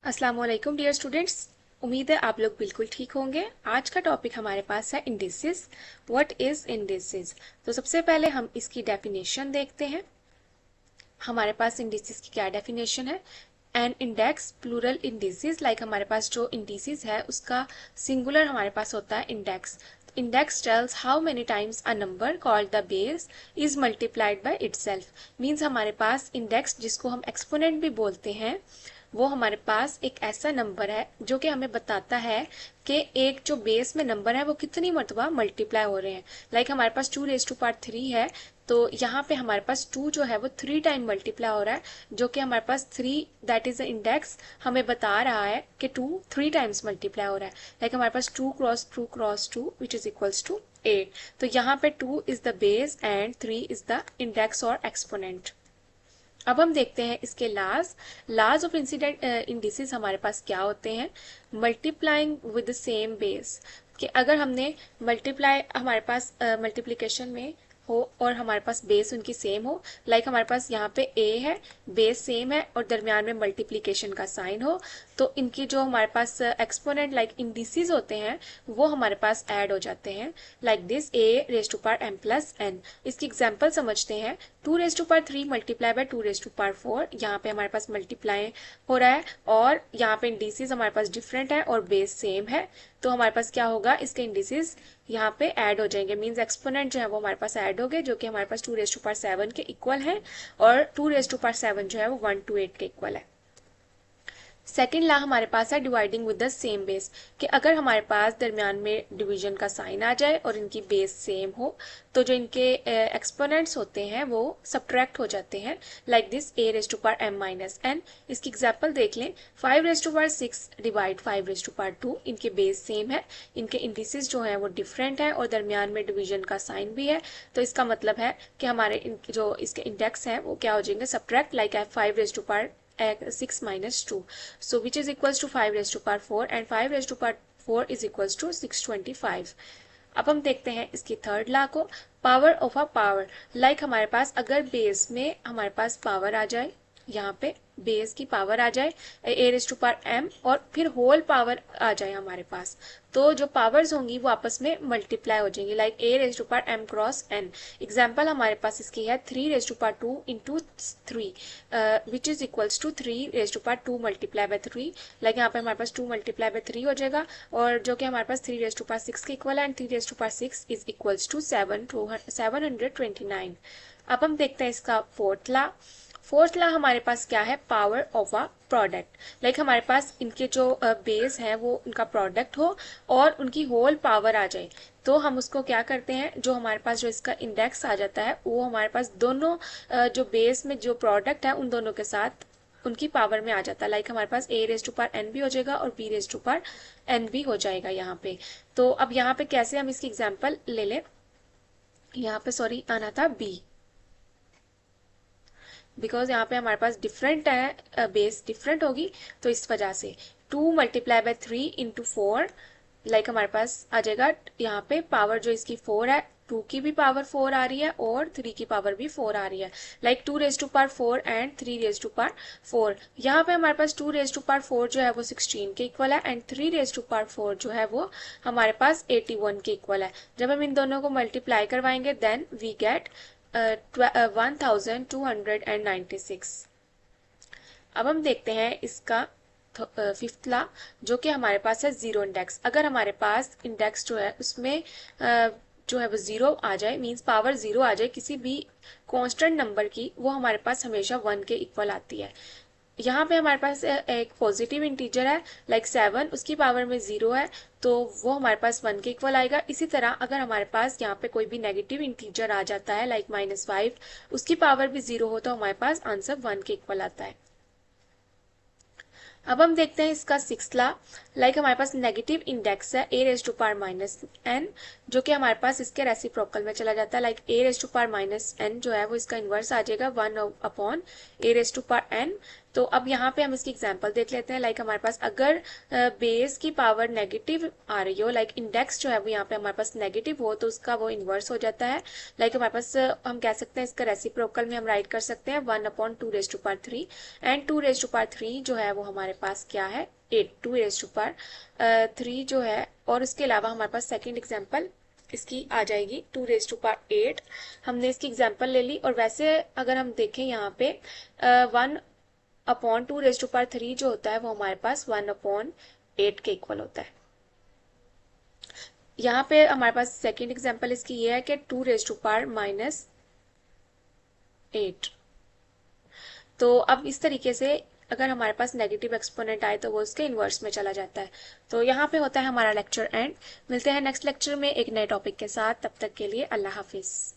अस्सलाम वालेकुम dear students. उम्मीद है आप लोग बिल्कुल ठीक होंगे। आज का टॉपिक हमारे पास है इंडिसेस। What is indices? तो सबसे पहले हम इसकी डेफिनेशन देखते हैं। हमारे पास इंडिसेस की क्या डेफिनेशन है। An index plural indices, like हमारे पास जो इंडिसेस है उसका सिंगुलर हमारे पास होता है index. Index tales how many times a number called the base is multiplied by itself. Means हमारे पास इंडेक्स, जिसको हम एक्सपोनेंट भी बोलते हैं, वो हमारे पास एक ऐसा नंबर है जो कि हमें बताता है कि एक जो बेस में नंबर है वो कितनी मरतबा मल्टीप्लाई हो रहे हैं। लाइक हमारे पास 2⁻³ है, तो यहाँ पे हमारे पास 2 जो है वो 3 टाइम मल्टीप्लाई हो रहा है, जो कि हमारे पास 3 दैट इज द इंडेक्स हमें बता रहा है कि 2 3 टाइम्स मल्टीप्लाई हो रहा है। लाइक हमारे पास 2 cross 2 cross 2 which is equals to 8। तो यहाँ पे 2 is the base and 3 is the index और एक्सपोनेंट। अब हम देखते हैं इसके लाज ऑफ इंसिडेंट इंडिसेस हमारे पास क्या होते हैं। Multiplying with the same base, कि अगर हमने मल्टीप्लाई हमारे पास मल्टीप्लिकेशन में हो और हमारे पास बेस उनकी सेम हो, लाइक हमारे पास यहाँ पे a है, बेस सेम है और दरमियान में मल्टीप्लिकेशन का साइन हो, तो इनकी जो हमारे पास एक्सपोनेंट लाइक इंडिसेस होते हैं वो हमारे पास ऐड हो जाते हैं। Like this a⁻m+n। इसकी एग्जांपल समझते हैं। 2⁻³ मल्टीप्लाई बाय 2⁻⁴, यहाँ पे हमारे पास मल्टीप्लाई हो रहा है और यहाँ पे इंडिसेस हमारे पास डिफरेंट है और बेस सेम है, तो हमारे पास क्या होगा, इसके इंडिसेस यहाँ पे ऐड हो जाएंगे। मींस एक्सपोनेंट जो है वो हमारे पास ऐड हो गए, जो कि हमारे पास 2⁻7 के इक्वल है और 2⁻7 जो है वो 1 to 8 के इक्वल है। सेकेंड ला हमारे पास है dividing with the same base, कि अगर हमारे पास दरमियान में डिवीजन का साइन आ जाए और इनकी बेस सेम हो, तो जो इनके एक्सपोनेंट्स होते हैं वो सब्ट्रैक्ट हो जाते हैं। Like this a⁻m-n। इसकी एग्जांपल देख लें। 5⁻6 डिवाइड 5⁻2, इनके बेस सेम है, इनके इंडिसेस जो है वो डिफरेंट है और दरमियान में डिवीजन का साइन भी है, तो इसका मतलब है कि हमारे जो इसके इंडेक्स हैं वो क्या हो जाएंगे, subtract. Like 5⁻6 minus 2, so which is equals to 5⁻4 and 5⁻4 is equals to 625। अब हम देखते हैं इसकी थर्ड लॉ को, power of a power. Like हमारे पास अगर बेस में हमारे पास पावर आ जाए, यहाँ पे बेस की पावर आ जाए a⁻m और फिर होल पावर आ जाए हमारे पास, तो जो पावर्स होंगी वो आपस में मल्टीप्लाई हो जाएंगी। Like a⁻m cross n। Example हमारे पास इसकी है 3⁻2 into 3 which is equals to 3⁻2 multiply by 3। Like यहाँ पे हमारे पास 2 मल्टीप्लाई बाय 3 हो जाएगा, और जो कि हमारे पास 3⁻6 के इक्वल है, एंड 3⁻6 इज इक्वल्स टू 729। अब हम देखते हैं इसका फोर्थ ला। फोर्थ ला हमारे पास क्या है, power of a product. Like हमारे पास इनके जो बेस है वो उनका प्रोडक्ट हो और उनकी होल पावर आ जाए, तो हम उसको क्या करते हैं, जो हमारे पास जो इसका इंडेक्स आ जाता है वो हमारे पास दोनों जो बेस में जो प्रोडक्ट है उन दोनों के साथ उनकी पावर में आ जाता है। लाइक हमारे पास a⁻n भी हो जाएगा और b⁻n भी हो जाएगा यहाँ पे। तो अब यहाँ पे कैसे हम इसकी एग्जाम्पल ले लें, यहाँ पे सॉरी आना था b, बिकॉज यहाँ पे हमारे पास डिफरेंट है, बेस डिफरेंट होगी, तो इस वजह से 2 मल्टीप्लाई बाय 3 इंटू 4, लाइक हमारे पास आ जाएगा यहाँ पे पावर जो इसकी 4 है, 2 की भी पावर 4 आ रही है और 3 की पावर भी 4 आ रही है। Like 2⁻4 and 3⁻4। यहाँ पे हमारे पास 2⁻4 जो है वो 16 के इक्वल है एंड 3⁻4 जो है वो हमारे पास 81 के इक्वल है। जब हम इन दोनों को मल्टीप्लाई करवाएंगे देन वी गेट 1296। अब हम देखते हैं इसका फिफ्थ ला, जो कि हमारे पास है जीरो इंडेक्स। अगर हमारे पास इंडेक्स जो है उसमें जो है वो जीरो आ जाए, मींस पावर जीरो आ जाए किसी भी कांस्टेंट नंबर की, वो हमारे पास हमेशा 1 के इक्वल आती है। यहाँ पे हमारे पास एक पॉजिटिव इंटीजर है लाइक 7, उसकी पावर में 0 है, तो वो हमारे पास 1 के इक्वल आएगा। इसी तरह अगर हमारे पास यहाँ पे कोई भी नेगेटिव इंटीजर आ जाता है लाइक -5, उसकी पावर भी 0 हो, तो हमारे पास आंसर 1 के इक्वल आता है। अब हम देखते हैं इसका सिक्स्थ ला। लाइक हमारे पास नेगेटिव इंडेक्स है a⁻n, जो कि हमारे पास इसके रेसिप्रोकल में चला जाता है। लाइक a⁻n जो है वो इसका इन्वर्स आ जाएगा 1/a⁻n तो अब यहाँ पे हम इसकी एग्जांपल देख लेते हैं। लाइक हमारे पास अगर बेस की पावर नेगेटिव आ रही हो, लाइक इंडेक्स जो है वो यहाँ पे हमारे पास नेगेटिव हो, तो उसका वो इन्वर्स हो जाता है। लाइक हमारे पास हम कह सकते हैं इसका रेसिप्रोकल में हम राइट कर सकते हैं 1/2⁻³ एंड 2⁻³ जो है वो हमारे पास क्या है 8, 2⁻³ जो है। और उसके अलावा हमारे पास सेकेंड एग्जाम्पल इसकी आ जाएगी 2⁸ हमने इसकी एग्जाम्पल ले ली। और वैसे अगर हम देखें यहाँ पे 1/2⁻³ जो होता है वो हमारे पास 1/8 के इक्वल होता है। यहाँ पे हमारे पास सेकेंड एग्जाम्पल इसकी ये है कि 2⁻⁸ तो अब इस तरीके से अगर हमारे पास नेगेटिव एक्सपोनेंट आए तो वो उसके इन्वर्स में चला जाता है। तो यहाँ पे होता है हमारा लेक्चर एंड। मिलते हैं नेक्स्ट लेक्चर में एक नए टॉपिक के साथ, तब तक के लिए अल्लाह हाफिज।